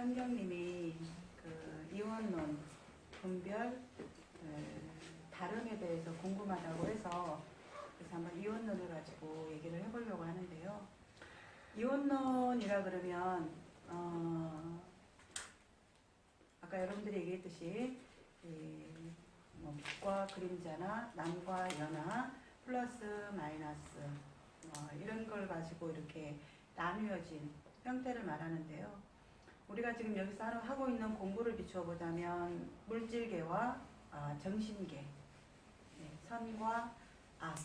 선경님이 그 이원론, 분별, 다름에 대해서 궁금하다고 해서 그래서 한번 이원론을 가지고 얘기를 해보려고 하는데요. 이원론이라 그러면 아까 여러분들이 얘기했듯이 뭐 빛과 그림자나 남과 연화, 플러스 마이너스 이런 걸 가지고 이렇게 나누어진 형태를 말하는데요. 우리가 지금 여기서 하고 있는 공부를 비추어 보자면 물질계와 정신계, 선과 악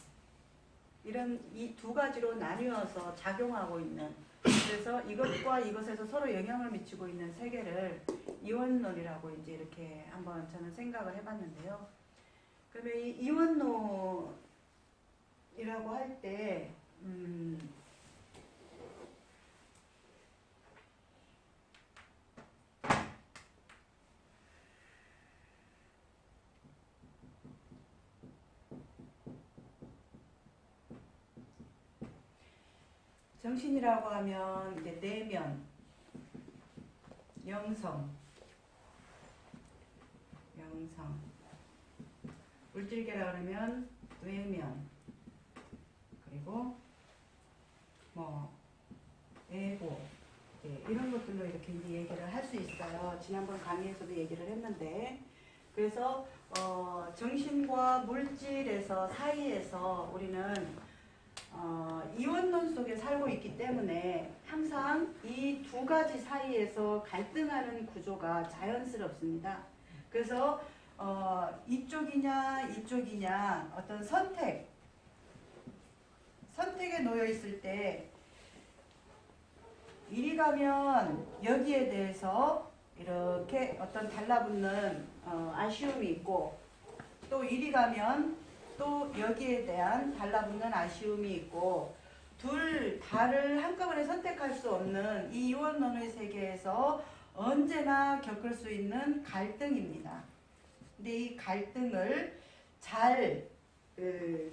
이런 이 두 가지로 나뉘어서 작용하고 있는, 그래서 이것과 이것에서 서로 영향을 미치고 있는 세계를 이원론이라고 이제 이렇게 한번 저는 생각을 해봤는데요. 그러면 이 이원론이라고 할 때 정신이라고 하면 이제 내면, 영성, 물질계라 그러면 외면, 그리고 뭐 에고, 이런 것들로 이렇게 이제 얘기를 할 수 있어요. 지난번 강의에서도 얘기를 했는데, 그래서 정신과 물질에서 사이에서 우리는 이원론 속에 살고 있기 때문에 항상 이 두 가지 사이에서 갈등하는 구조가 자연스럽습니다. 그래서 이쪽이냐 어떤 선택에 놓여 있을 때 이리 가면 여기에 대해서 이렇게 어떤 달라붙는 아쉬움이 있고, 또 이리 가면 또 여기에 대한 달라붙는 아쉬움이 있고, 둘 다를 한꺼번에 선택할 수 없는 이 이원론의 세계에서 언제나 겪을 수 있는 갈등입니다. 근데 이 갈등을 잘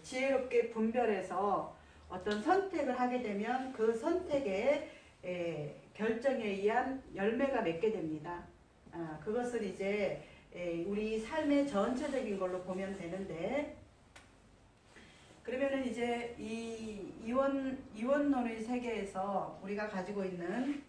지혜롭게 분별해서 어떤 선택을 하게 되면 그 선택의 결정에 의한 열매가 맺게 됩니다. 그것을 이제 우리 삶의 전체적인 걸로 보면 되는데, 그러면은 이제 이 이원론의 세계에서 우리가 가지고 있는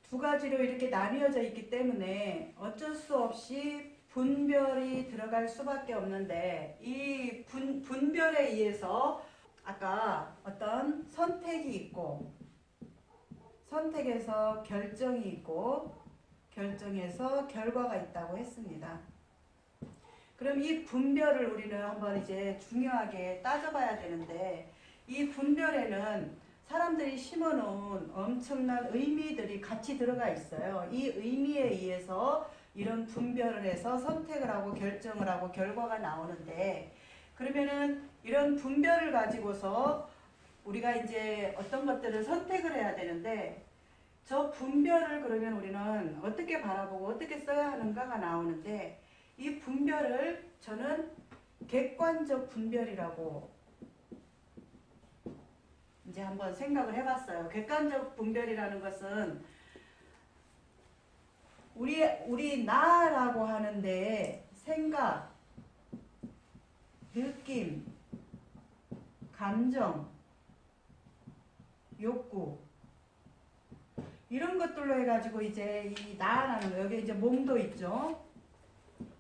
두 가지로 이렇게 나뉘어져 있기 때문에 어쩔 수 없이 분별이 들어갈 수밖에 없는데, 이 분별에 의해서 아까 어떤 선택이 있고, 선택에서 결정이 있고, 결정에서 결과가 있다고 했습니다. 그럼 이 분별을 우리는 한번 이제 중요하게 따져봐야 되는데, 이 분별에는 사람들이 심어놓은 엄청난 의미들이 같이 들어가 있어요. 이 의미에 의해서 이런 분별을 해서 선택을 하고 결정을 하고 결과가 나오는데, 그러면은 이런 분별을 가지고서 우리가 이제 어떤 것들을 선택을 해야 되는데, 저 분별을 그러면 우리는 어떻게 바라보고 어떻게 써야 하는가가 나오는데, 이 분별을 저는 객관적 분별이라고 이제 한번 생각을 해봤어요. 객관적 분별이라는 것은 우리 나라고 하는데 생각, 느낌, 감정, 욕구 이런 것들로 해가지고 이제 이 나라는 거, 여기 이제 몸도 있죠.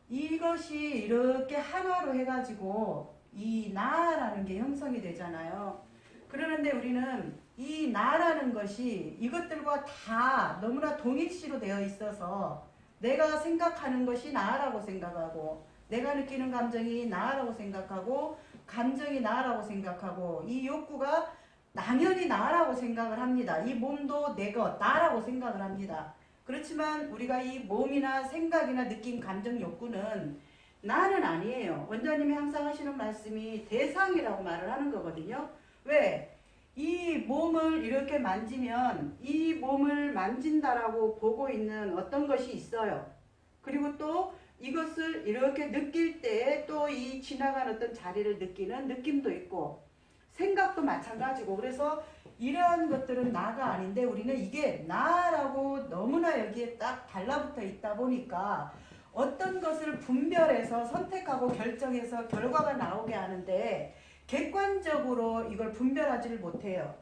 이것이 이렇게 하나로 해가지고 이 나라는 게 형성이 되잖아요. 그러는데 우리는 이 나라는 것이 이것들과 다 너무나 동일시로 되어 있어서 내가 생각하는 것이 나라고 생각하고, 내가 느끼는 감정이 나라고 생각하고, 감정이 나라고 생각하고, 이 욕구가 당연히 나라고 생각을 합니다. 이 몸도 내 것, 나라고 생각을 합니다. 그렇지만 우리가 이 몸이나 생각이나 느낌, 감정, 욕구는 나는 아니에요. 원장님이 항상 하시는 말씀이 대상이라고 말을 하는 거거든요. 왜? 이 몸을 이렇게 만지면 이 몸을 만진다라고 보고 있는 어떤 것이 있어요. 그리고 또 이것을 이렇게 느낄 때 또 이 지나간 어떤 자리를 느끼는 느낌도 있고, 생각도 마찬가지고, 그래서 이러한 것들은 나가 아닌데 우리는 이게 나라고 너무나 여기에 딱 달라붙어 있다 보니까 어떤 것을 분별해서 선택하고 결정해서 결과가 나오게 하는데 객관적으로 이걸 분별하지를 못해요.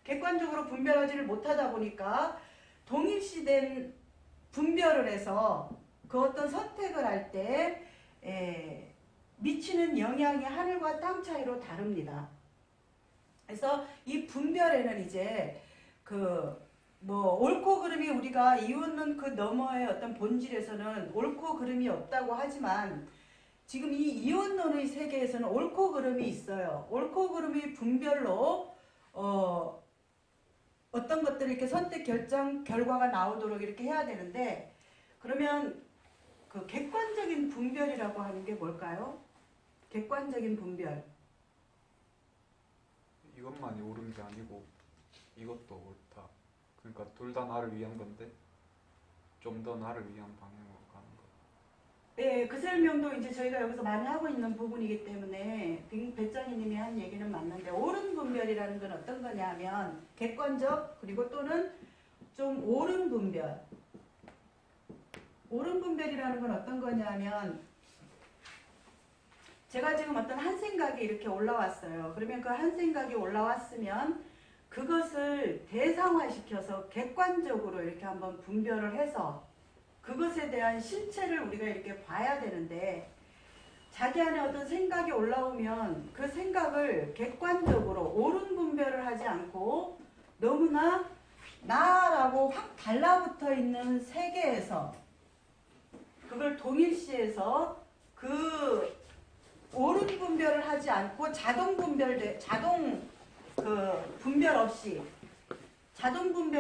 객관적으로 분별하지를 못하다 보니까 동일시된 분별을 해서 그 어떤 선택을 할 때 미치는 영향이 하늘과 땅 차이로 다릅니다. 그래서 이 분별에는 이제 옳고 그름이 우리가 이웃는 그 너머의 어떤 본질에서는 옳고 그름이 없다고 하지만 지금 이 이웃론의 세계에서는 옳고 그름이 있어요. 옳고 그름이 분별로 어떤 것들을 이렇게 선택 결정 결과가 나오도록 이렇게 해야 되는데 그러면 그 객관적인 분별이라고 하는 게 뭘까요? 객관적인 분별. 이것만이 옳은 게 아니고 이것도 옳다. 그러니까 둘 다 나를 위한 건데 좀 더 나를 위한 방향으로 가는 거. 네, 그 설명도 이제 저희가 여기서 많이 하고 있는 부분이기 때문에 배짱이님이 한 얘기는 맞는데 옳은 분별이라는 건 어떤 거냐 하면 객관적 그리고 또는 좀 옳은 분별. 옳은 분별이라는 건 어떤 거냐 하면 제가 지금 어떤 한 생각이 이렇게 올라왔어요. 그러면 그 한 생각이 올라왔으면 그것을 대상화시켜서 객관적으로 이렇게 한번 분별을 해서 그것에 대한 실체를 우리가 이렇게 봐야 되는데 자기 안에 어떤 생각이 올라오면 그 생각을 객관적으로 옳은 분별을 하지 않고 너무나 나라고 확 달라붙어 있는 세계에서 그걸 동일시해서 그 옳은 분별을 하지 않고 자동 분별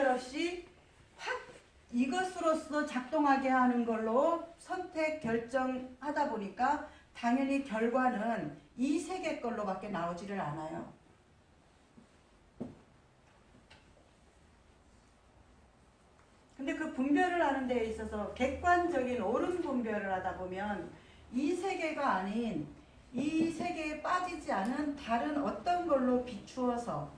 없이 확 이것으로서 작동하게 하는 걸로 선택 결정하다 보니까 당연히 결과는 이 세계 걸로밖에 나오지를 않아요. 근데 그 분별을 하는 데 있어서 객관적인 옳은 분별을 하다 보면 이 세계가 아닌 이 세계에 빠지지 않은 다른 어떤 걸로 비추어서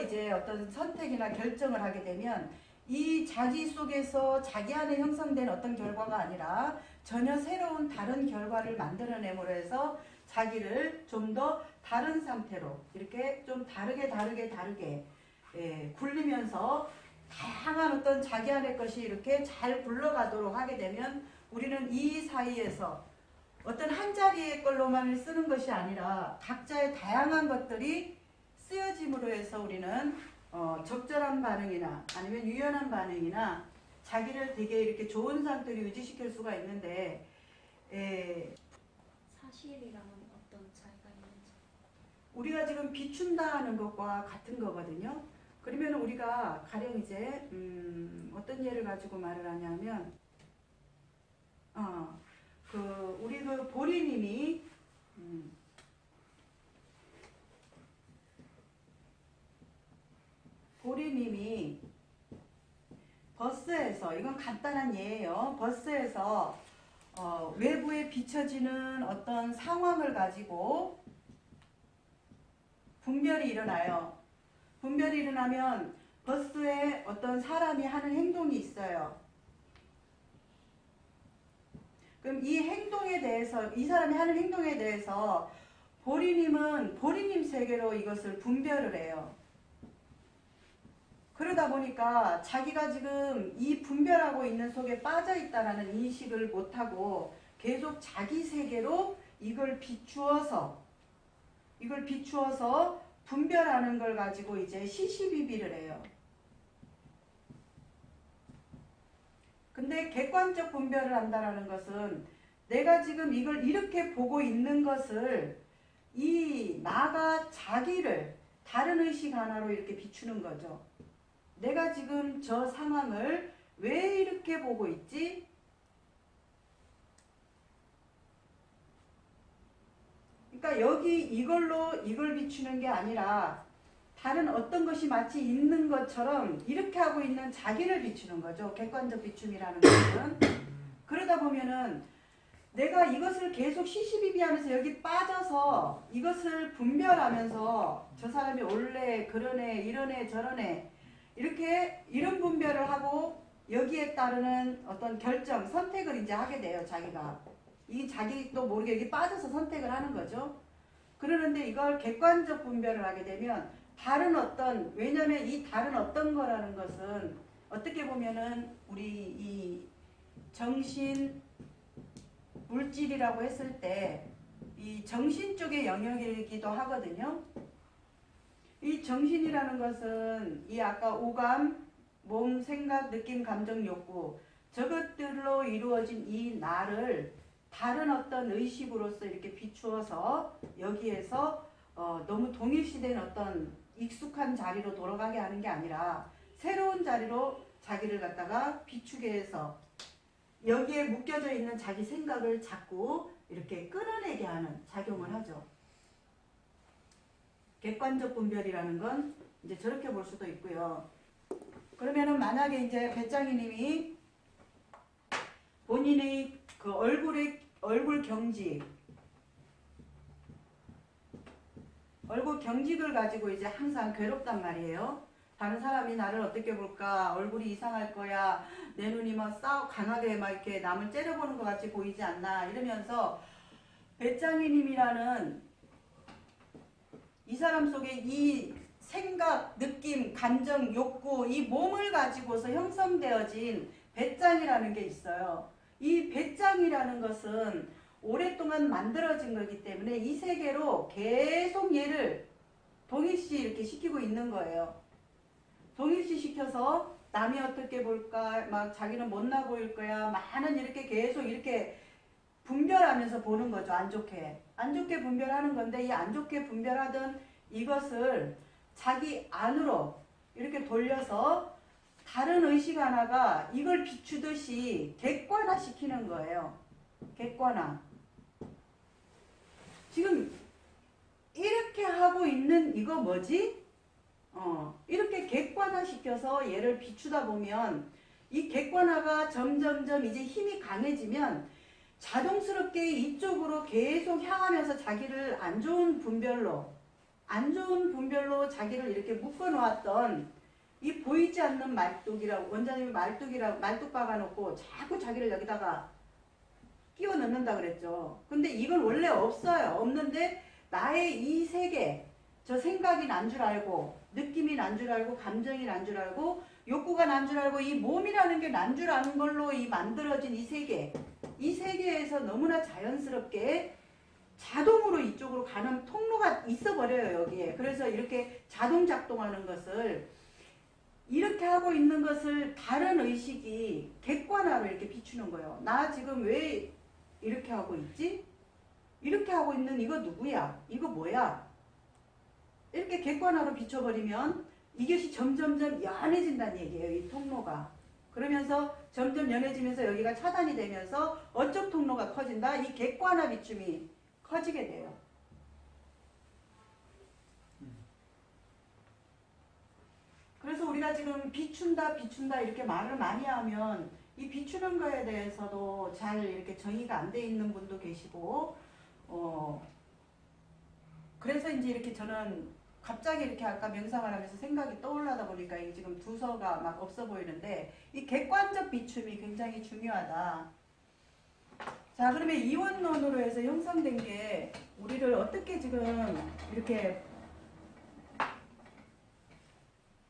이제 어떤 선택이나 결정을 하게 되면 이 자기 속에서 자기 안에 형성된 어떤 결과가 아니라 전혀 새로운 다른 결과를 만들어내므로 해서 자기를 좀 더 다른 상태로 이렇게 좀 다르게 굴리면서 다양한 어떤 자기 안의 것이 이렇게 잘 굴러가도록 하게 되면 우리는 이 사이에서 어떤 한 자리의 걸로만 쓰는 것이 아니라 각자의 다양한 것들이 쓰여짐으로 해서 우리는 적절한 반응이나 아니면 유연한 반응이나 자기를 되게 이렇게 좋은 상태로 유지시킬 수가 있는데 사실이랑은 어떤 차이가 있는지 우리가 지금 비춘다 하는 것과 같은 거거든요. 그러면 우리가 가령 이제 어떤 예를 가지고 말을 하냐면 우리 그 보리님이 버스에서 이건 간단한 예예요. 버스에서 외부에 비춰지는 어떤 상황을 가지고 분별이 일어나요. 분별이 일어나면 버스에 어떤 사람이 하는 행동이 있어요. 그럼 이 행동에 대해서 이 사람이 하는 행동에 대해서 보리님은 보리님 세계로 이것을 분별을 해요. 그러다 보니까 자기가 지금 이 분별하고 있는 속에 빠져 있다라는 인식을 못하고 계속 자기 세계로 이걸 비추어서 분별하는 걸 가지고 이제 시시비비를 해요. 근데 객관적 분별을 한다는 것은 내가 지금 이걸 이렇게 보고 있는 것을 이 나가 자기를 다른 의식 하나로 이렇게 비추는 거죠. 내가 지금 저 상황을 왜 이렇게 보고 있지? 그러니까 여기 이걸 비추는 게 아니라 다른 어떤 것이 마치 있는 것처럼 이렇게 하고 있는 자기를 비추는 거죠. 객관적 비춤이라는 것은. 그러다 보면은 내가 이것을 계속 시시비비하면서 여기 빠져서 이것을 분별하면서 저 사람이 원래 그런 애, 이런 애, 저런 애 이렇게 이런 분별을 하고 여기에 따르는 어떤 결정, 선택을 이제 하게 돼요. 자기가. 이 자기도 모르게 여기 빠져서 선택을 하는 거죠. 그러는데 이걸 객관적 분별을 하게 되면 다른 어떤, 왜냐면 이 다른 어떤 거라는 것은 어떻게 보면은 우리 이 정신 물질이라고 했을 때 이 정신 쪽의 영역이기도 하거든요. 이 정신이라는 것은 이 아까 오감, 몸, 생각, 느낌, 감정, 욕구 저것들로 이루어진 이 나를 다른 어떤 의식으로서 이렇게 비추어서 여기에서 너무 동일시된 어떤 익숙한 자리로 돌아가게 하는 게 아니라 새로운 자리로 자기를 갖다가 비추게 해서 여기에 묶여져 있는 자기 생각을 자꾸 이렇게 끌어내게 하는 작용을 하죠. 객관적 분별이라는 건 이제 저렇게 볼 수도 있고요. 그러면은 만약에 이제 배짱이님이 본인의 그 얼굴 경직을 가지고 이제 항상 괴롭단 말이에요. 다른 사람이 나를 어떻게 볼까? 얼굴이 이상할 거야. 내 눈이 막 강하게 막 이렇게 남을 째려보는 것 같이 보이지 않나? 이러면서 배짱이님이라는 이 사람 속에 이 생각, 느낌, 감정, 욕구, 이 몸을 가지고서 형성되어진 배짱이라는 게 있어요. 이 배짱이라는 것은 오랫동안 만들어진 거기 때문에 이 세계로 계속 얘를 동일시 이렇게 시키고 있는 거예요. 동일시 시켜서 남이 어떻게 볼까, 막 자기는 못나 보일 거야, 많은 이렇게 계속 이렇게 분별하면서 보는 거죠. 안 좋게. 안 좋게 분별하는 건데 이 안 좋게 분별하던 이것을 자기 안으로 이렇게 돌려서 다른 의식 하나가 이걸 비추듯이 객관화 시키는 거예요. 객관화. 지금 이렇게 하고 있는 이거 뭐지? 이렇게 객관화 시켜서 얘를 비추다 보면 이 객관화가 점점점 이제 힘이 강해지면 자동스럽게 이쪽으로 계속 향하면서 자기를 안 좋은 분별로 자기를 이렇게 묶어 놓았던 이 보이지 않는 말뚝이라고, 원장님이 말뚝 박아놓고 자꾸 자기를 여기다가 끼워 넣는다 그랬죠. 근데 이건 원래 없어요. 없는데 나의 이 세계, 저 생각이 난 줄 알고, 느낌이 난 줄 알고, 감정이 난 줄 알고, 욕구가 난 줄 알고, 이 몸이라는 게 난 줄 아는 걸로 이 만들어진 이 세계, 이 세계에서 너무나 자연스럽게 자동으로 이쪽으로 가는 통로가 있어 버려요. 여기에. 그래서 이렇게 자동 작동하는 것을, 이렇게 하고 있는 것을 다른 의식이 객관화로 이렇게 비추는 거예요. 나 지금 왜 이렇게 하고 있지? 이렇게 하고 있는 이거 누구야? 이거 뭐야? 이렇게 객관화로 비춰버리면 이것이 점점점 연해진다는 얘기예요. 이 통로가. 그러면서 점점 연해지면서 여기가 차단이 되면서 어쪽 통로가 커진다? 이 객관화 비춤이 커지게 돼요. 그래서 우리가 지금 비춘다 이렇게 말을 많이 하면 이 비추는 거에 대해서도 잘 이렇게 정의가 안 돼 있는 분도 계시고, 그래서 이제 이렇게 저는 갑자기 이렇게 아까 명상을 하면서 생각이 떠올라다 보니까 이 지금 두서가 막 없어 보이는데 이 객관적 비춤이 굉장히 중요하다. 자, 그러면 이원론으로 해서 형성된 게 우리를 어떻게 지금 이렇게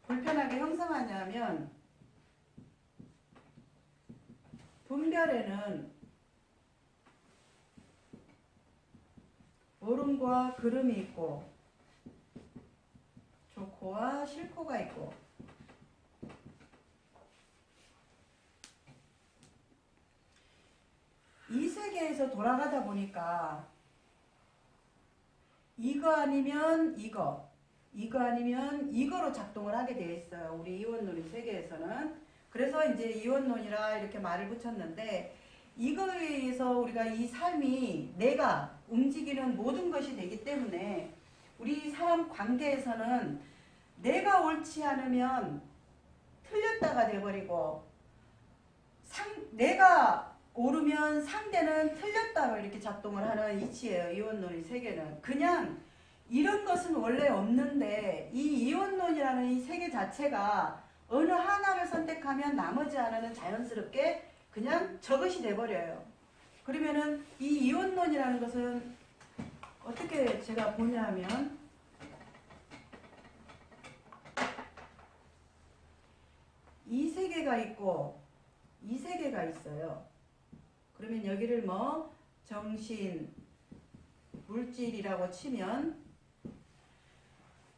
불편하게 형성하냐면, 분별에는 옳음과 그름이 있고 좋고와 싫고가 있고, 이 세계에서 돌아가다 보니까 이거 아니면 이거 아니면 이거로 작동을 하게 되어 있어요. 우리 이원론의 세계에서는. 그래서 이제 이원론이라 이렇게 말을 붙였는데, 이거에 의해서 우리가 이 삶이 내가 움직이는 모든 것이 되기 때문에 우리 사람 관계에서는 내가 옳지 않으면 틀렸다가 돼버리고, 내가 오르면 상대는 틀렸다고 이렇게 작동을 하는 이치예요. 이원론의 세계는. 그냥 이런 것은 원래 없는데 이 이원론이라는 이 세계 자체가 어느 하나를 선택하면 나머지 하나는 자연스럽게 그냥 저것이 돼버려요. 그러면은 이 이원론이라는 것은 어떻게 제가 보냐면 이 세계가 있고 이 세계가 있어요. 그러면 여기를 뭐 정신, 물질이라고 치면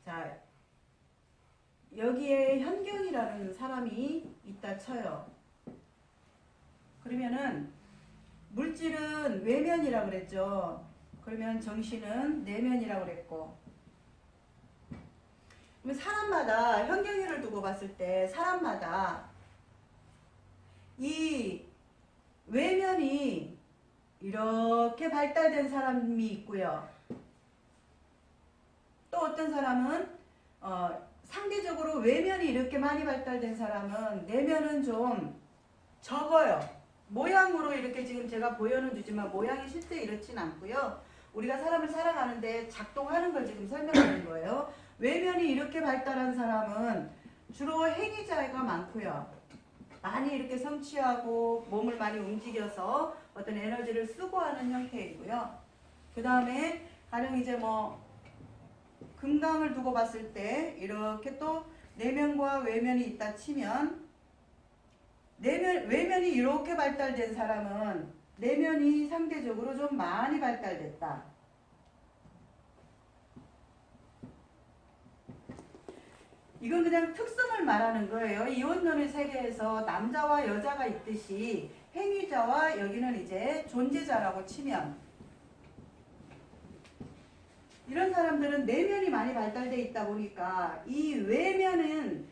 자 여기에 현경이라는 사람이 있다 쳐요. 그러면은 물질은 외면이라고 그랬죠. 그러면 정신은 내면이라고 그랬고 그러면 사람마다 현경이를 두고 봤을 때 사람마다 이 외면이 이렇게 발달된 사람이 있고요. 또 어떤 사람은 상대적으로 외면이 이렇게 많이 발달된 사람은 내면은 좀 적어요. 모양으로 이렇게 지금 제가 보여는 주지만 모양이 실제 이렇진 않고요. 우리가 사람을 살아가는데 작동하는 걸 지금 설명하는 거예요. 외면이 이렇게 발달한 사람은 주로 행위자가 많고요. 많이 이렇게 성취하고 몸을 많이 움직여서 어떤 에너지를 쓰고 하는 형태이고요. 그 다음에 가령 이제 뭐 금강을 두고 봤을 때 이렇게 또 내면과 외면이 있다 치면 외면이 이렇게 발달된 사람은 내면이 상대적으로 좀 많이 발달됐다. 이건 그냥 특성을 말하는 거예요. 이원론의 세계에서 남자와 여자가 있듯이 행위자와 여기는 이제 존재자라고 치면 이런 사람들은 내면이 많이 발달되어 있다 보니까 이 외면은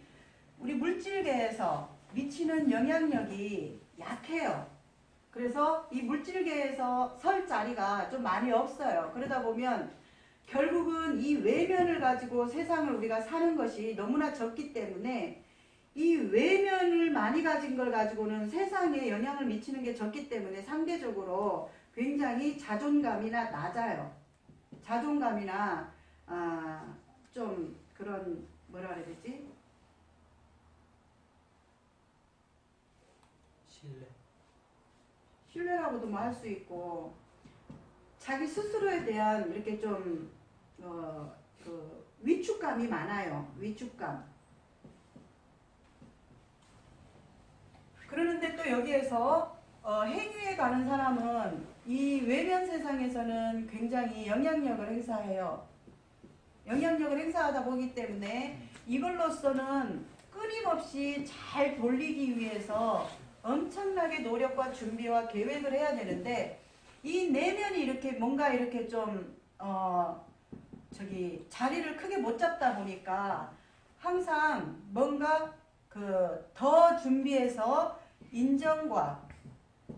우리 물질계에서 미치는 영향력이 약해요. 그래서 이 물질계에서 설 자리가 좀 많이 없어요. 그러다 보면 결국은 이 외면을 가지고 세상을 우리가 사는 것이 너무나 적기 때문에 이 외면을 많이 가진 걸 가지고는 세상에 영향을 미치는 게 적기 때문에 상대적으로 굉장히 자존감이나 낮아요. 자존감이나 좀 그런 뭐라 그래야 되지? 신뢰라고도 뭐 할 수 있고 자기 스스로에 대한 이렇게 좀 그 위축감이 많아요. 위축감. 그러는데 또 여기에서 행위에 가는 사람은 이 외면 세상에서는 굉장히 영향력을 행사해요. 영향력을 행사하다 보기 때문에 이걸로서는 끊임없이 잘 돌리기 위해서 엄청나게 노력과 준비와 계획을 해야 되는데 이 내면이 이렇게 뭔가 이렇게 좀 자리를 크게 못 잡다 보니까 항상 뭔가 더 준비해서 인정과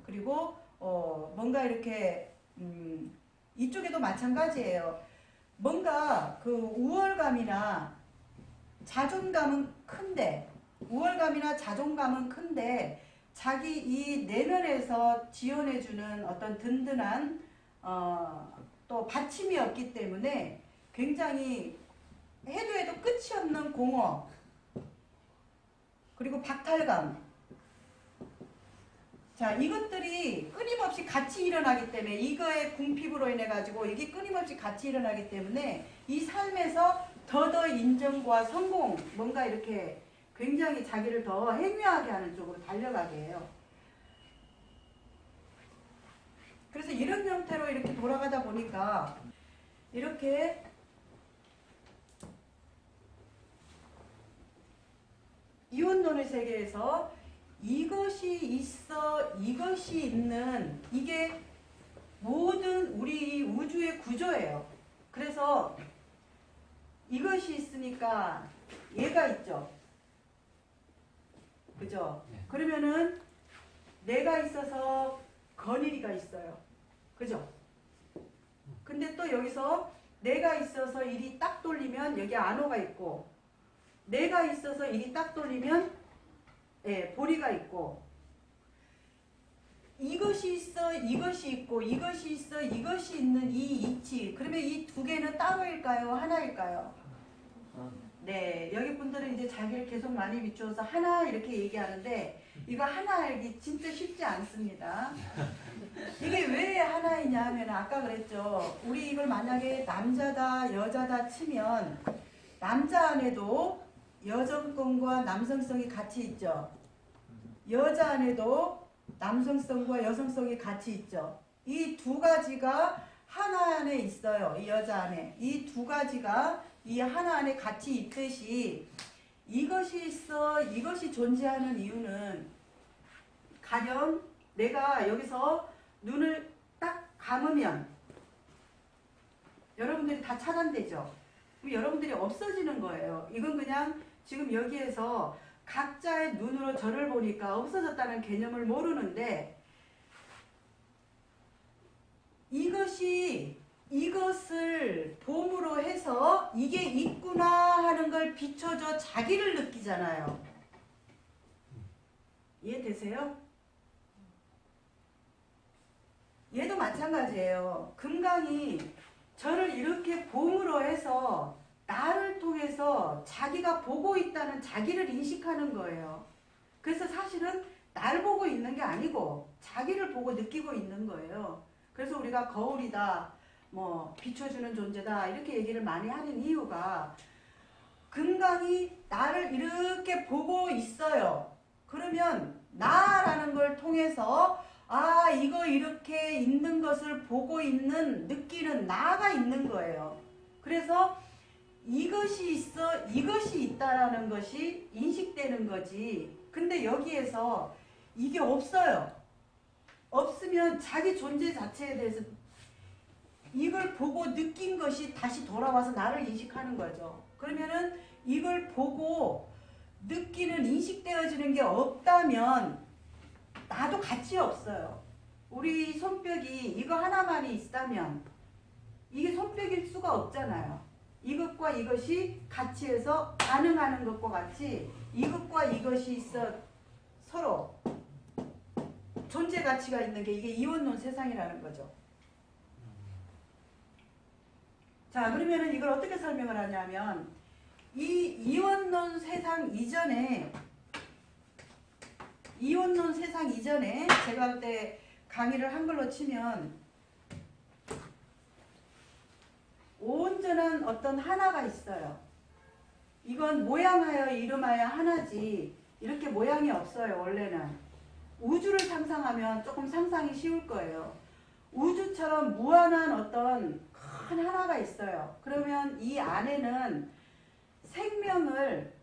그리고 뭔가 이렇게 이쪽에도 마찬가지예요. 뭔가 그 우월감이나 자존감은 큰데 자기 이 내면에서 지원해주는 어떤 든든한 또 받침이 없기 때문에 굉장히 해도 끝이 없는 공허 그리고 박탈감 자 이것들이 끊임없이 같이 일어나기 때문에 이거의 궁핍으로 인해 가지고 이게 끊임없이 같이 일어나기 때문에 이 삶에서 더더 인정과 성공 뭔가 이렇게 굉장히 자기를 더 행위하게 하는 쪽으로 달려가게 해요. 그래서 이런 형태로 이렇게 돌아가다 보니까 이렇게 이원론의 세계에서 이것이 있어 이것이 있는 이게 모든 우리 우주의 구조예요. 그래서 이것이 있으니까 얘가 있죠. 그죠? 네. 그러면은 내가 있어서 건일이가 있어요. 그죠? 근데 또 여기서 내가 있어서 일이 딱 돌리면 여기 안호가 있고 내가 있어서 일이 딱 돌리면 보리가 있고 이것이 있어, 이것이 있고, 이것이 있어, 이것이 있는 이 이치. 그러면 이 두 개는 따로일까요? 하나일까요? 네, 여기 분들은 이제 자기를 계속 많이 비추어서 하나 이렇게 얘기하는데 이거 하나 알기 진짜 쉽지 않습니다. 이게 왜 하나이냐 하면 아까 그랬죠. 우리 이걸 만약에 남자다 여자다 치면 남자 안에도 여성성과 남성성이 같이 있죠. 여자 안에도 남성성과 여성성이 같이 있죠. 이 두 가지가 하나 안에 있어요. 이 여자 안에. 이 두 가지가 이 하나 안에 같이 있듯이 이것이 있어, 이것이 존재하는 이유는 가령 내가 여기서 눈을 딱 감으면 여러분들이 다 차단되죠. 그럼 여러분들이 없어지는 거예요. 이건 그냥 지금 여기에서 각자의 눈으로 저를 보니까 없어졌다는 개념을 모르는데 이것을 봄으로 해서 이게 있구나 하는 걸 비춰줘 자기를 느끼잖아요. 이해되세요? 얘도 마찬가지예요. 금강이 저를 이렇게 봄으로 해서 나를 통해서 자기가 보고 있다는 자기를 인식하는 거예요. 그래서 사실은 날 보고 있는 게 아니고 자기를 보고 느끼고 있는 거예요. 그래서 우리가 거울이다, 뭐 비춰주는 존재다 이렇게 얘기를 많이 하는 이유가 금강이 나를 이렇게 보고 있어요. 그러면 나라는 걸 통해서 아 이거 이렇게 있는 것을 보고 있는 느끼는 나가 있는 거예요. 그래서 이것이 있어 이것이 있다라는 것이 인식되는 거지. 근데 여기에서 이게 없어요. 없으면 자기 존재 자체에 대해서 이걸 보고 느낀 것이 다시 돌아와서 나를 인식하는 거죠. 그러면은 이걸 보고 느끼는 인식되어지는 게 없다면 나도 가치 없어요. 우리 손뼉이 이거 하나만이 있다면 이게 손뼉일 수가 없잖아요. 이것과 이것이 같이해서 반응하는 것과 같이 이것과 이것이 있어 서로 존재 가치가 있는 게 이게 이원론 세상이라는 거죠. 자, 그러면은 이걸 어떻게 설명을 하냐면 이 이원론 세상 이전에 제가 그때 강의를 한글로 치면 온전한 어떤 하나가 있어요. 이건 모양하여 이름하여 하나지 이렇게 모양이 없어요. 원래는. 우주를 상상하면 조금 상상이 쉬울 거예요. 우주처럼 무한한 어떤 큰 하나가 있어요. 그러면 이 안에는 생명을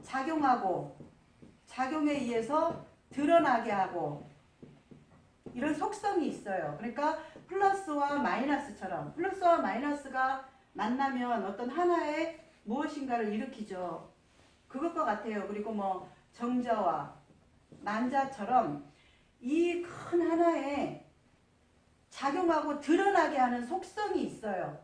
작용하고 작용에 의해서 드러나게 하고 이런 속성이 있어요. 그러니까 플러스와 마이너스처럼 플러스와 마이너스가 만나면 어떤 하나의 무엇인가를 일으키죠. 그것과 같아요. 그리고 뭐 정자와 만자처럼 이 큰 하나에 작용하고 드러나게 하는 속성이 있어요.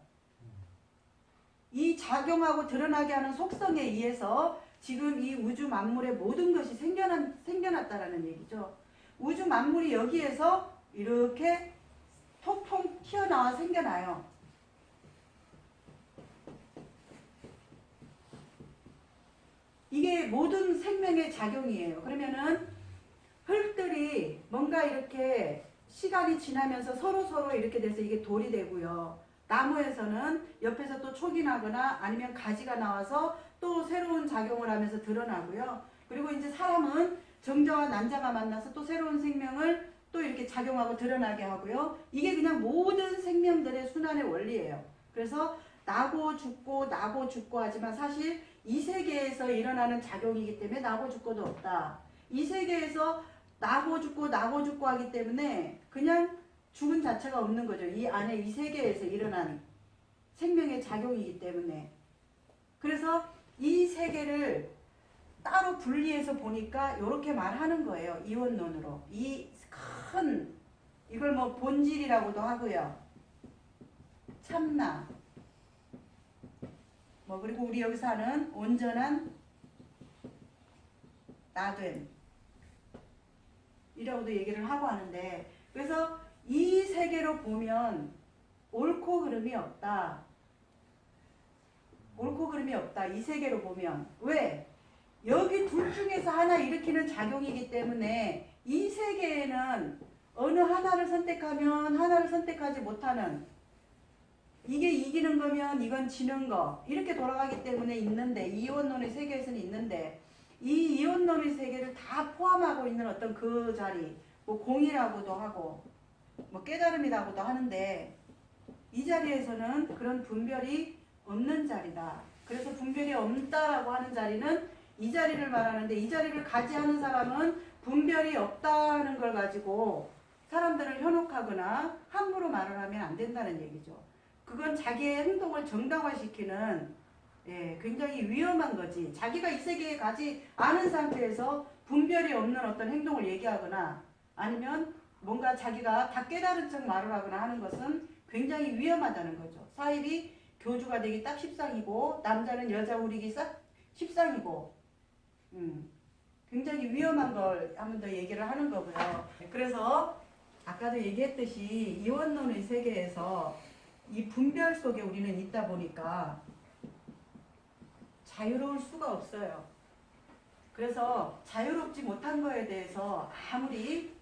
이 작용하고 드러나게 하는 속성에 의해서 지금 이 우주 만물의 모든 것이 생겨났다라는 얘기죠. 우주 만물이 여기에서 이렇게 통통 튀어나와 생겨나요. 이게 모든 생명의 작용이에요. 그러면은 흙들이 뭔가 이렇게 시간이 지나면서 서로 이렇게 돼서 이게 돌이 되고요. 나무에서는 옆에서 또 촉이 나거나 아니면 가지가 나와서 또 새로운 작용을 하면서 드러나고요. 그리고 이제 사람은 정자와 난자가 만나서 또 새로운 생명을 또 이렇게 작용하고 드러나게 하고요. 이게 그냥 모든 생명들의 순환의 원리예요. 그래서 나고 죽고 하지만 사실 이 세계에서 일어나는 작용이기 때문에 나고 죽고도 없다. 이 세계에서 나고 죽고 하기 때문에 그냥 죽은 자체가 없는 거죠. 이 안에 이 세계에서 일어난 생명의 작용이기 때문에. 그래서 이 세계를 따로 분리해서 보니까 이렇게 말하는 거예요. 이원론으로. 이 큰 이걸 뭐 본질이라고도 하고요. 참나. 뭐 그리고 우리 여기서 하는 온전한 나됨. 이라고도 얘기를 하고 하는데, 그래서 이 세계로 보면 옳고 그름이 없다. 옳고 그름이 없다. 이 세계로 보면. 왜? 여기 둘 중에서 하나 일으키는 작용이기 때문에 이 세계에는 어느 하나를 선택하면 하나를 선택하지 못하는, 이게 이기는 거면 이건 지는 거, 이렇게 돌아가기 때문에 있는데, 이원론의 세계에서는 있는데, 이 이원론의 세계를 다 포함하고 있는 어떤 그 자리, 뭐 공이라고도 하고 뭐 깨달음이라고도 하는데, 이 자리에서는 그런 분별이 없는 자리다. 그래서 분별이 없다라고 하는 자리는 이 자리를 말하는데, 이 자리를 가지하는 사람은 분별이 없다는 걸 가지고 사람들을 현혹하거나 함부로 말을 하면 안 된다는 얘기죠. 그건 자기의 행동을 정당화시키는, 굉장히 위험한 거지. 자기가 이 세계에 가지 않은 상태에서 분별이 없는 어떤 행동을 얘기하거나 아니면 뭔가 자기가 다 깨달은 척 말을 하거나 하는 것은 굉장히 위험하다는 거죠. 사입이 교주가 되기 딱 십상이고, 남자는 여자 우리기 딱 십상이고, 굉장히 위험한 걸 한 번 더 얘기를 하는 거고요. 그래서 아까도 얘기했듯이 이원론의 세계에서 이 분별 속에 우리는 있다 보니까 자유로울 수가 없어요. 그래서 자유롭지 못한 거에 대해서 아무리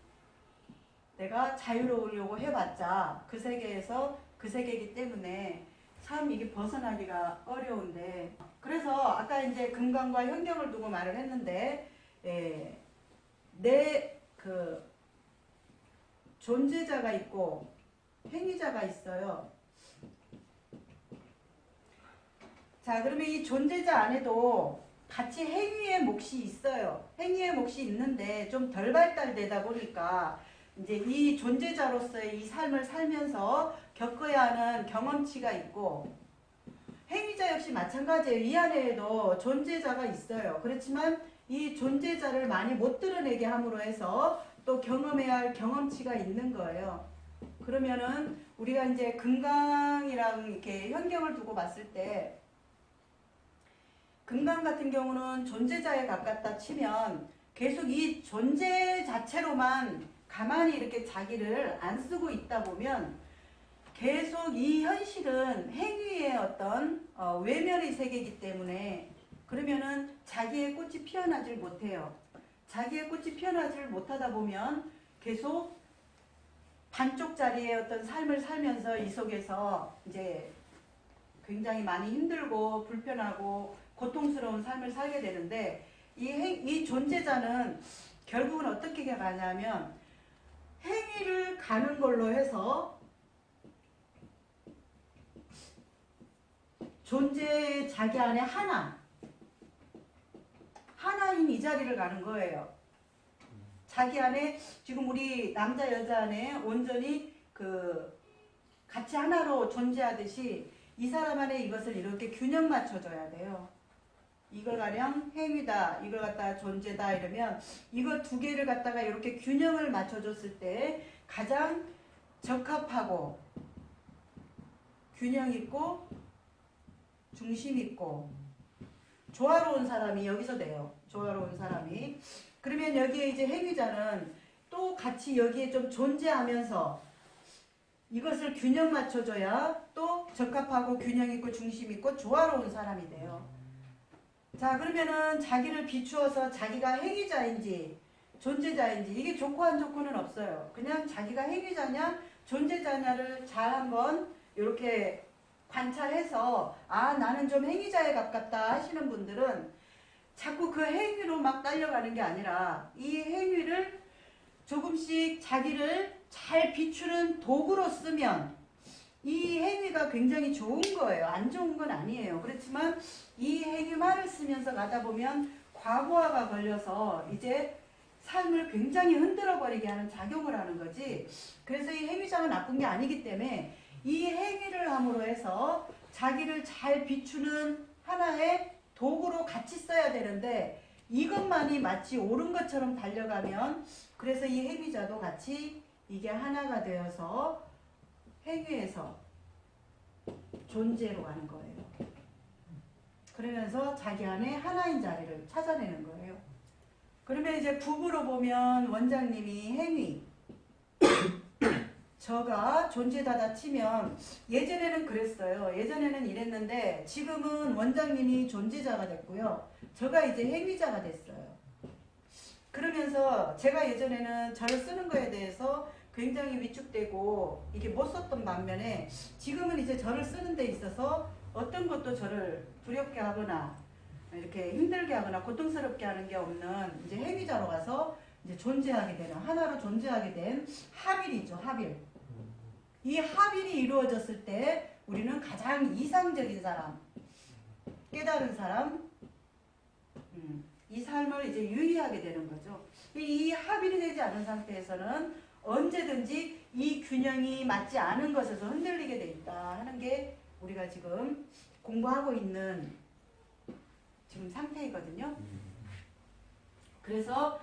내가 자유로우려고 해봤자 그 세계에서 그 세계이기 때문에 참 이게 벗어나기가 어려운데, 그래서 아까 이제 금강과 현경을 두고 말을 했는데, 내 그 존재자가 있고 행위자가 있어요. 자, 그러면 이 존재자 안에도 같이 행위의 몫이 있어요. 행위의 몫이 있는데 좀 덜 발달되다 보니까 이제 이 존재자로서의 이 삶을 살면서 겪어야 하는 경험치가 있고, 행위자 역시 마찬가지예요. 이 안에도 존재자가 있어요. 그렇지만 이 존재자를 많이 못 드러내게 함으로 해서 또 경험해야 할 경험치가 있는 거예요. 그러면은 우리가 이제 금강이랑 이렇게 현경을 두고 봤을 때, 금강 같은 경우는 존재자에 가깝다 치면 계속 이 존재 자체로만 가만히 이렇게 자기를 안 쓰고 있다 보면 계속 이 현실은 행위의 어떤 외면의 세계이기 때문에, 그러면은 자기의 꽃이 피어나질 못해요. 자기의 꽃이 피어나질 못하다 보면 계속 반쪽짜리의 어떤 삶을 살면서 이 속에서 이제 굉장히 많이 힘들고 불편하고 고통스러운 삶을 살게 되는데, 이 존재자는 결국은 어떻게 가냐면 행위를 가는 걸로 해서 존재 자기 안에 하나인 이 자리를 가는 거예요. 자기 안에 지금 우리 남자 여자 안에 온전히 그 같이 하나로 존재하듯이 이 사람 안에 이것을 이렇게 균형 맞춰줘야 돼요. 이걸 가령 행위다, 이걸 갖다가 존재다 이러면 이거 두 개를 갖다가 이렇게 균형을 맞춰줬을 때 가장 적합하고 균형 있고 중심 있고 조화로운 사람이 여기서 돼요. 조화로운 사람이. 그러면 여기에 이제 행위자는 또 같이 여기에 좀 존재하면서 이것을 균형 맞춰줘야 또 적합하고 균형 있고 중심 있고 조화로운 사람이 돼요. 자, 그러면은 자기를 비추어서 자기가 행위자인지 존재자인지 이게 좋고 안 좋고는 없어요. 그냥 자기가 행위자냐 존재자냐를 잘 한번 이렇게 관찰해서 아 나는 좀 행위자에 가깝다 하시는 분들은 자꾸 그 행위로 막 딸려가는 게 아니라 이 행위를 조금씩 자기를 잘 비추는 도구로 쓰면 이 행위가 굉장히 좋은 거예요. 안 좋은 건 아니에요. 그렇지만 이 행위만을 쓰면서 가다 보면 과부하가 걸려서 이제 삶을 굉장히 흔들어 버리게 하는 작용을 하는 거지. 그래서 이 행위자가 나쁜 게 아니기 때문에 이 행위를 함으로 해서 자기를 잘 비추는 하나의 도구로 같이 써야 되는데 이것만이 마치 옳은 것처럼 달려가면 그래서 이 행위자도 같이 이게 하나가 되어서 행위에서 존재로 가는 거예요. 그러면서 자기 안에 하나인 자리를 찾아내는 거예요. 그러면 이제 북으로 보면 원장님이 행위, 저가 존재다다 치면 예전에는 그랬어요. 예전에는 이랬는데 지금은 원장님이 존재자가 됐고요. 저가 이제 행위자가 됐어요. 그러면서 제가 예전에는 저를 쓰는 거에 대해서 굉장히 위축되고 이게 못 썼던 반면에 지금은 이제 저를 쓰는 데 있어서 어떤 것도 저를 두렵게 하거나 이렇게 힘들게 하거나 고통스럽게 하는 게 없는 이제 행위자로 가서 이제 존재하게 되는, 하나로 존재하게 된 합일이죠. 합일. 이 합일이 이루어졌을 때 우리는 가장 이상적인 사람, 깨달은 사람, 이 삶을 이제 유의하게 되는 거죠. 이 합일이 되지 않은 상태에서는 언제든지 이 균형이 맞지 않은 것에서 흔들리게 돼 있다 하는 게 우리가 지금 공부하고 있는 지금 상태이거든요. 그래서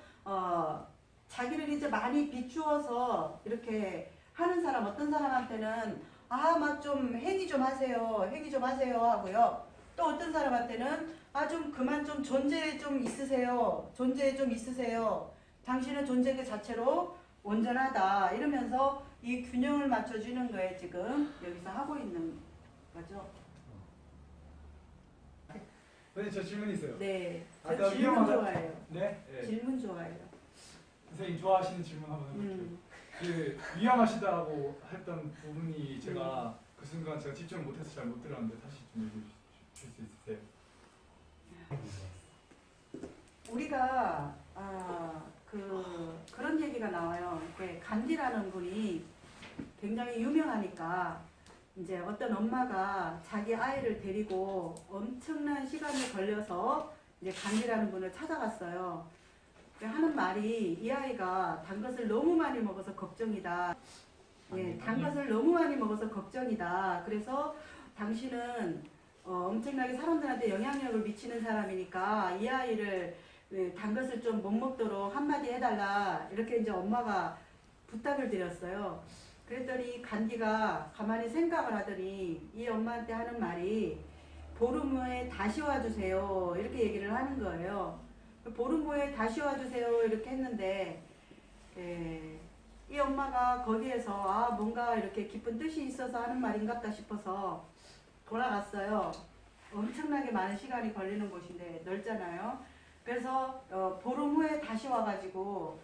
자기를 이제 많이 비추어서 이렇게 하는 사람, 어떤 사람한테는 막 좀 행위 좀 하세요, 행위 좀 하세요 하고요. 또 어떤 사람한테는 좀 그만 좀 존재 좀 있으세요, 존재 좀 있으세요. 당신은 존재 그 자체로 온전하다 이러면서 이 균형을 맞춰주는 거에 지금 여기서 하고 있는 거죠. 선생님 저 질문 있어요. 네, 저 아까 질문 위험하다- 좋아해요. 네? 질문 좋아해요. 선생님 좋아하시는 질문 한번 해볼게요. 그 위험하시다고 했던 부분이 제가 그 순간 제가 집중을 못해서 잘 못 들었는데 다시 좀 얘기해 주실 수 있으세요? 우리가 그런 얘기가 나와요. 이렇게 간디라는 분이 굉장히 유명하니까 이제 어떤 엄마가 자기 아이를 데리고 엄청난 시간이 걸려서 이제 간디라는 분을 찾아갔어요. 하는 말이 이 아이가 단 것을 너무 많이 먹어서 걱정이다. 예, 단 것을 너무 많이 먹어서 걱정이다. 그래서 당신은 엄청나게 사람들한테 영향력을 미치는 사람이니까 이 아이를 단 것을 좀 못 먹도록 한마디 해달라. 이렇게 이제 엄마가 부탁을 드렸어요. 그랬더니 간디가 가만히 생각을 하더니 이 엄마한테 하는 말이 보름 후에 다시 와주세요. 이렇게 얘기를 하는 거예요. 보름 후에 다시 와주세요. 이렇게 했는데 이 엄마가 거기에서 뭔가 이렇게 깊은 뜻이 있어서 하는 말인갑다 싶어서 돌아갔어요. 엄청나게 많은 시간이 걸리는 곳인데 넓잖아요. 그래서 보름 후에 다시 와가지고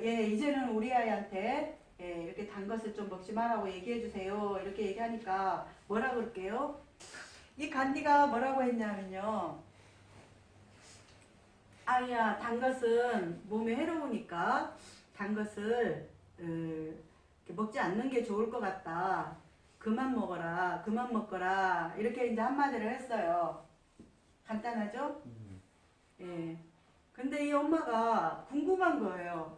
이제는 우리 아이한테 이렇게 단 것을 좀 먹지 말라고 얘기해 주세요. 이렇게 얘기하니까 뭐라 그럴게요? 이 간디가 뭐라고 했냐면요. 아니야, 단 것은 몸에 해로우니까 단 것을 먹지 않는 게 좋을 것 같다. 그만 먹어라, 그만 먹거라. 이렇게 이제 한마디를 했어요. 간단하죠? 예. 근데 이 엄마가 궁금한 거예요.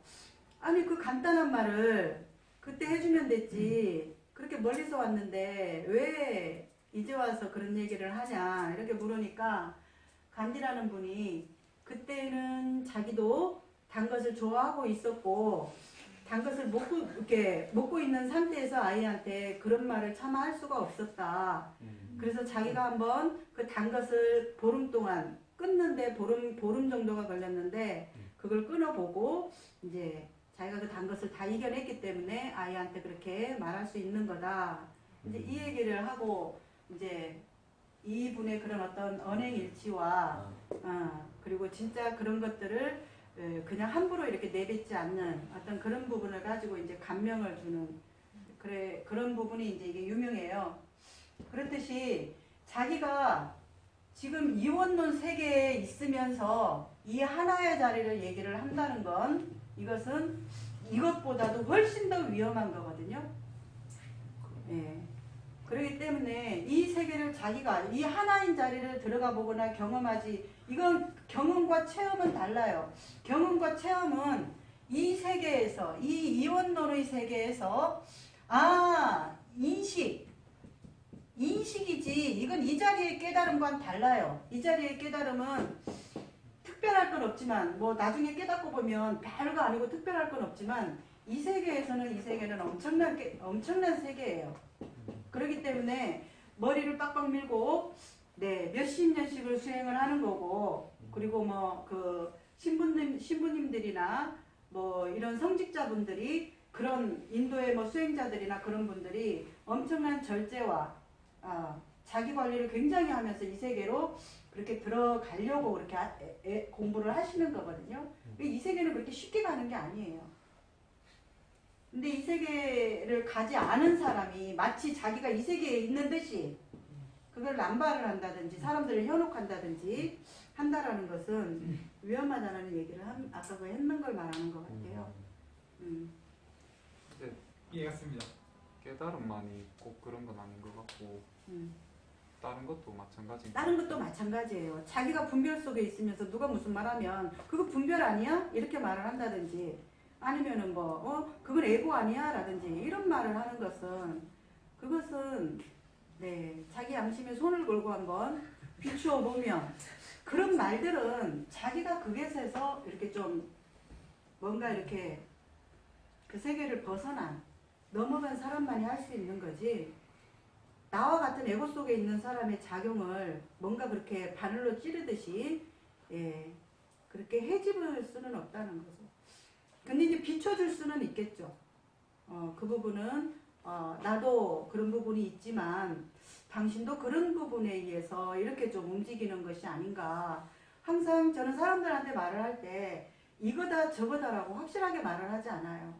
아니, 그 간단한 말을 그때 해주면 됐지. 그렇게 멀리서 왔는데 왜 이제 와서 그런 얘기를 하냐. 이렇게 물으니까 간디라는 분이 그때는 자기도 단 것을 좋아하고 있었고 단 것을 먹고 있는 상태에서 아이한테 그런 말을 차마 할 수가 없었다. 그래서 자기가 한번 그 단 것을 보름 동안 끊는데 보름 정도가 걸렸는데 그걸 끊어보고 이제 자기가 그 단 것을 다 이겨냈기 때문에 아이한테 그렇게 말할 수 있는 거다. 이제 이 얘기를 하고 이제 이분의 그런 어떤 언행일치와 그리고 진짜 그런 것들을 그냥 함부로 이렇게 내뱉지 않는 어떤 그런 부분을 가지고 이제 감명을 주는 그런 부분이 이제 이게 유명해요. 그렇듯이 자기가 지금 이원론 세계에 있으면서 이 하나의 자리를 얘기를 한다는 건 이것은 이것보다도 훨씬 더 위험한 거거든요. 예. 그렇기 때문에 이 세계를 자기가 이 하나인 자리를 들어가 보거나 경험하지, 이건 경험과 체험은 달라요. 경험과 체험은 이 세계에서, 이 이원론의 세계에서 인식이지, 이건 이 자리의 깨달음과는 달라요. 이 자리의 깨달음은 특별할 건 없지만 뭐 나중에 깨닫고 보면 별거 아니고 특별할 건 없지만 이 세계에서는 이 세계는 엄청난 세계예요. 그렇기 때문에 머리를 빡빡 밀고 몇십 년씩을 수행을 하는 거고, 그리고 뭐 그 신부님들이나 뭐 이런 성직자분들이 그런 인도의 뭐 수행자들이나 그런 분들이 엄청난 절제와 자기 관리를 굉장히 하면서 이 세계로 그렇게 들어가려고 그렇게 공부를 하시는 거거든요. 이 세계는 그렇게 쉽게 가는 게 아니에요. 근데 이 세계를 가지 않은 사람이 마치 자기가 이 세계에 있는 듯이 그걸 남발을 한다든지 사람들을 현혹한다든지 한다라는 것은 위험하다는 얘기를 아까 그 했는 걸 말하는 것 같아요. 근데 이해했습니다. 깨달음만이 꼭 그런 건 아닌 것 같고 다른 것도 마찬가지. 다른 것도 마찬가지예요. 자기가 분별 속에 있으면서 누가 무슨 말하면 그거 분별 아니야? 이렇게 말을 한다든지 아니면은 그건 에고 아니야? 라든지 이런 말을 하는 것은 그것은 네 자기 양심에 손을 걸고 한번 비추어 보면 그런 말들은 자기가 그것에서 이렇게 좀 뭔가 이렇게 그 세계를 벗어난 넘어간 사람만이 할 수 있는 거지 나와 같은 에고 속에 있는 사람의 작용을 뭔가 그렇게 바늘로 찌르듯이 그렇게 헤집을 수는 없다는 거죠. 근데 이제 비춰줄 수는 있겠죠. 그 부분은 나도 그런 부분이 있지만 당신도 그런 부분에 의해서 이렇게 좀 움직이는 것이 아닌가. 항상 저는 사람들한테 말을 할 때 이거다 저거다라고 확실하게 말을 하지 않아요.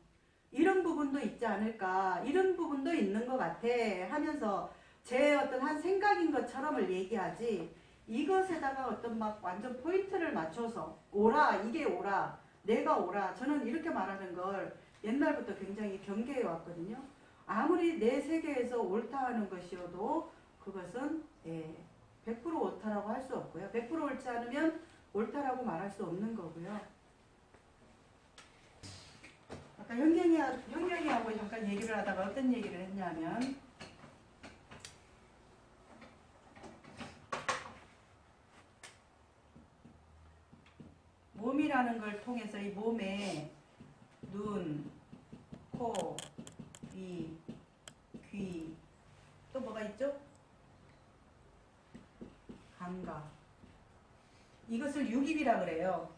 이런 부분도 있지 않을까, 이런 부분도 있는 것 같아 하면서 제 어떤 한 생각인 것처럼을 얘기하지 이것에다가 어떤 막 완전 포인트를 맞춰서 오라, 이게 오라, 내가 오라, 저는 이렇게 말하는 걸 옛날부터 굉장히 경계해 왔거든요. 아무리 내 세계에서 옳다 하는 것이어도 그것은 100% 옳다라고 할 수 없고요. 100% 옳지 않으면 옳다라고 말할 수 없는 거고요. 아까 현경이하고 잠깐 얘기를 하다가 어떤 얘기를 했냐면 몸이라는 걸 통해서 이 몸에 눈, 코, 입, 귀, 또 뭐가 있죠? 감각. 이것을 육입이라 그래요.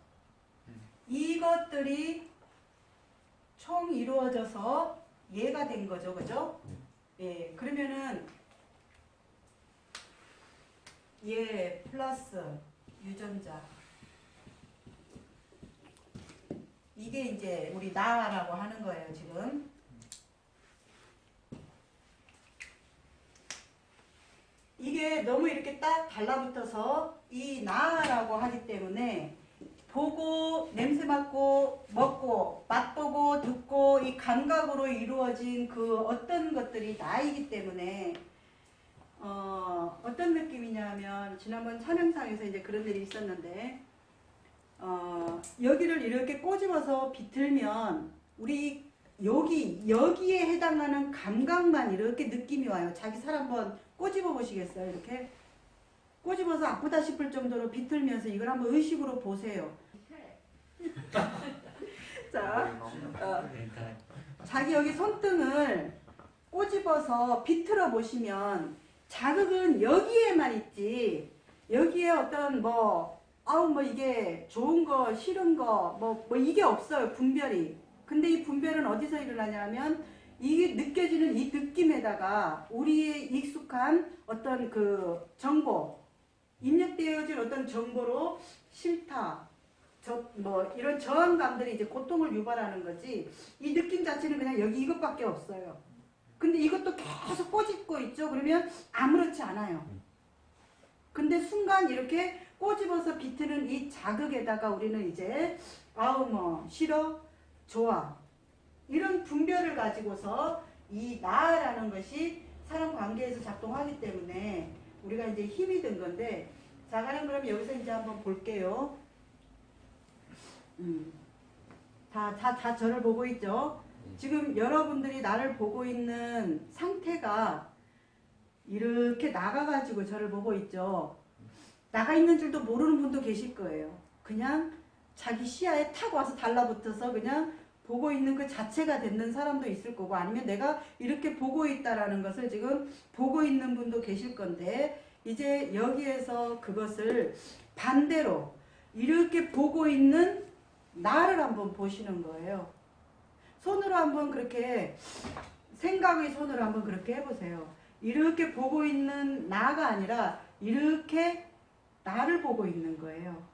이것들이 총 이루어져서 얘가 된 거죠. 그죠? 예, 그러면은 얘 플러스 유전자. 이게 이제 우리 나라고 하는 거예요, 지금. 이게 너무 이렇게 딱 달라붙어서 이 나라고 하기 때문에 보고, 냄새 맡고, 먹고, 맛보고, 듣고, 이 감각으로 이루어진 그 어떤 것들이 나이기 때문에, 어떤 느낌이냐면, 지난번 찬영상에서 이제 그런 일이 있었는데, 여기를 이렇게 꼬집어서 비틀면, 우리 여기에 해당하는 감각만 이렇게 느낌이 와요. 자기 살 한번 꼬집어 보시겠어요? 이렇게 꼬집어서 아프다 싶을 정도로 비틀면서 이걸 한번 의식으로 보세요. 자, 자기 여기 손등을 꼬집어서 비틀어 보시면 자극은 여기에만 있지 여기에 어떤 이게 좋은 거 싫은 거 이게 없어요. 분별이. 근데 이 분별은 어디서 일어나냐면 이게 느껴지는 이 느낌에다가 우리의 익숙한 어떤 그 정보, 입력되어진 어떤 정보로 싫다, 이런 저항감들이 이제 고통을 유발하는 거지, 이 느낌 자체는 그냥 여기 이것밖에 없어요. 근데 이것도 계속 꼬집고 있죠? 그러면 아무렇지 않아요. 근데 순간 이렇게 꼬집어서 비트는 이 자극에다가 우리는 이제 싫어, 좋아, 이런 분별을 가지고서 이 나라는 것이 사람 관계에서 작동하기 때문에 우리가 이제 힘이 든 건데, 자, 그럼 여기서 이제 한번 볼게요. 다 저를 보고 있죠? 지금 여러분들이 나를 보고 있는 상태가 이렇게 나가가지고 저를 보고 있죠? 나가 있는 줄도 모르는 분도 계실 거예요. 그냥 자기 시야에 탁 와서 달라붙어서 그냥 보고 있는 그 자체가 되는 사람도 있을 거고, 아니면 내가 이렇게 보고 있다라는 것을 지금 보고 있는 분도 계실 건데, 이제 여기에서 그것을 반대로 이렇게 보고 있는 나를 한번 보시는 거예요. 손으로 한번 그렇게 생각의 손으로 한번 그렇게 해보세요. 이렇게 보고 있는 나가 아니라 이렇게 나를 보고 있는 거예요.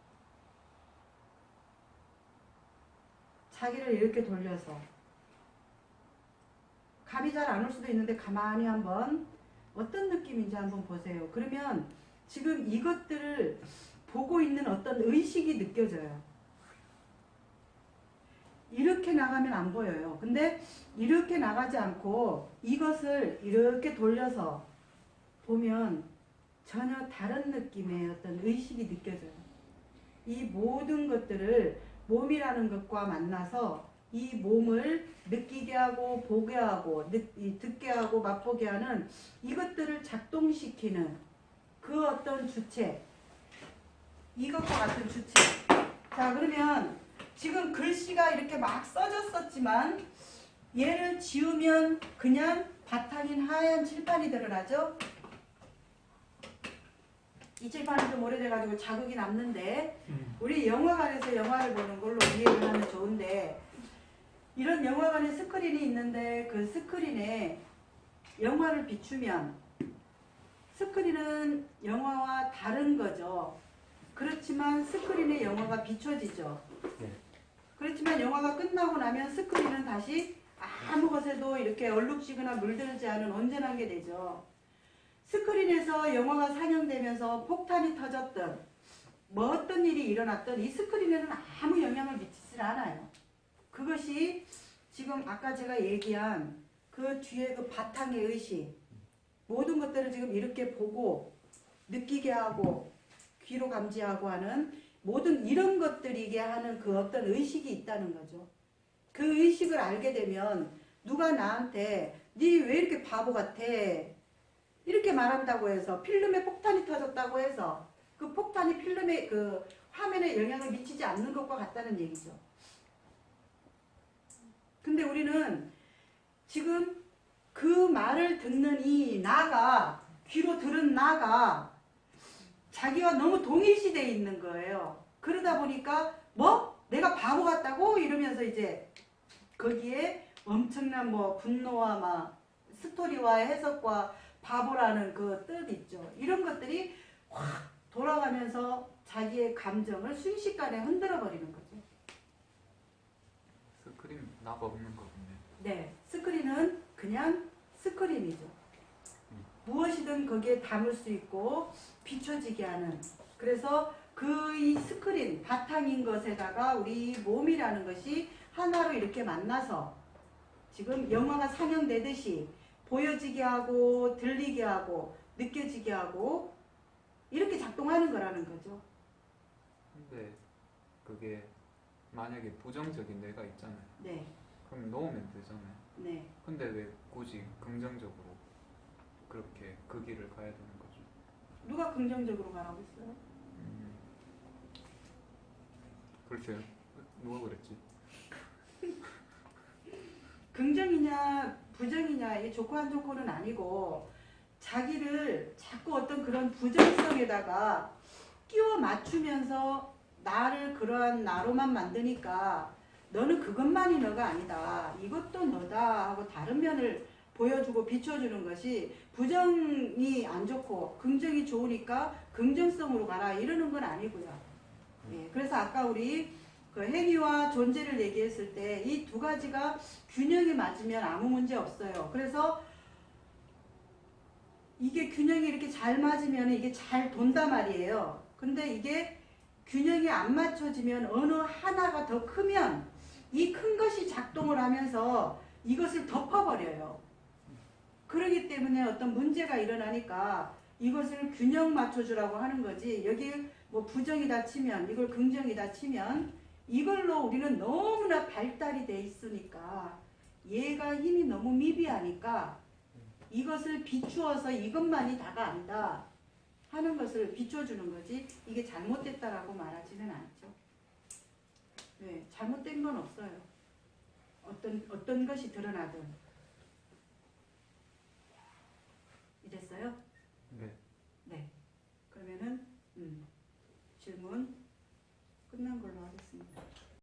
자기를 이렇게 돌려서 감이 잘 안 올 수도 있는데 가만히 한번 어떤 느낌인지 한번 보세요. 그러면 지금 이것들을 보고 있는 어떤 의식이 느껴져요. 이렇게 나가면 안 보여요. 근데 이렇게 나가지 않고 이것을 이렇게 돌려서 보면 전혀 다른 느낌의 어떤 의식이 느껴져요. 이 모든 것들을 몸이라는 것과 만나서 이 몸을 느끼게 하고 보게 하고 듣게 하고 맛보게 하는 이것들을 작동시키는 그 어떤 주체, 이것과 같은 주체. 자, 그러면 지금 글씨가 이렇게 막 써졌었지만 얘를 지우면 그냥 바탕인 하얀 칠판이 드러나죠. 이 칠판이 좀 오래돼가지고 자국이 남는데 우리 영화관에서 영화를 보는 걸로 이해를 하면 좋은데, 이런 영화관에 스크린이 있는데 그 스크린에 영화를 비추면 스크린은 영화와 다른 거죠. 그렇지만 스크린에 영화가 비춰지죠. 네. 그렇지만 영화가 끝나고 나면 스크린은 다시 아무 것에도 이렇게 얼룩지거나 물들지 않은 온전하게 되죠. 스크린에서 영화가 상영되면서 폭탄이 터졌던 뭐 어떤 일이 일어났던 이 스크린에는 아무 영향을 미치질 않아요. 그것이 지금 아까 제가 얘기한 그 뒤에 그 바탕의 의식, 모든 것들을 지금 이렇게 보고 느끼게 하고 귀로 감지하고 하는 모든 이런 것들이게 하는 그 어떤 의식이 있다는 거죠. 그 의식을 알게 되면 누가 나한테 니 왜 이렇게 바보 같아? 이렇게 말한다고 해서 필름에 폭탄이 터졌다고 해서 그 폭탄이 필름에 그 화면에 영향을 미치지 않는 것과 같다는 얘기죠. 근데 우리는 지금 그 말을 듣는 이 나가, 귀로 들은 나가 자기와 너무 동일시되어 있는 거예요. 그러다 보니까 뭐? 내가 바보 같다고? 이러면서 이제 거기에 엄청난 뭐 분노와 막 스토리와 해석과 바보라는 그 뜻 있죠. 이런 것들이 확 돌아가면서 자기의 감정을 순식간에 흔들어 버리는 거죠. 스크린 나가 없는 거군요. 네, 스크린은 그냥 스크린이죠. 무엇이든 거기에 담을 수 있고 비춰지게 하는, 그래서 그 이 스크린 바탕인 것에다가 우리 몸이라는 것이 하나로 이렇게 만나서 지금 영화가 상영되듯이 보여지게 하고 들리게 하고 느껴지게 하고 이렇게 작동하는 거라는 거죠. 근데 그게 만약에 부정적인 뇌가 있잖아요. 네, 그럼 놓으면 되잖아요. 네. 근데 왜 굳이 긍정적으로 그렇게 그 길을 가야 되는 거죠? 누가 긍정적으로 가라고 했어요? 글쎄요. 누가 그랬지? 긍정이냐 부정이냐 이게 좋고 안 좋고는 아니고 자기를 자꾸 어떤 그런 부정성에다가 끼워 맞추면서 나를 그러한 나로만 만드니까 너는 그것만이 너가 아니다. 이것도 너다 하고 다른 면을 보여주고 비춰주는 것이 부정이 안 좋고 긍정이 좋으니까 긍정성으로 가라 이러는 건 아니고요. 예, 그래서 아까 우리 그 행위와 존재를 얘기했을 때 이 두 가지가 균형이 맞으면 아무 문제 없어요. 그래서 이게 균형이 이렇게 잘 맞으면 이게 잘 돈단 말이에요. 근데 이게 균형이 안 맞춰지면 어느 하나가 더 크면 이 큰 것이 작동을 하면서 이것을 덮어버려요. 그렇기 때문에 어떤 문제가 일어나니까 이것을 균형 맞춰주라고 하는 거지. 여기 뭐 부정이다 치면 이걸 긍정이다 치면 이걸로 우리는 너무나 발달이 돼 있으니까 얘가 힘이 너무 미비하니까 이것을 비추어서 이것만이 다가 아니다 하는 것을 비춰주는 거지 이게 잘못됐다라고 말하지는 않죠. 네, 잘못된 건 없어요. 어떤 것이 드러나든. 이랬어요? 네. 네. 그러면은 질문. 끝난 걸로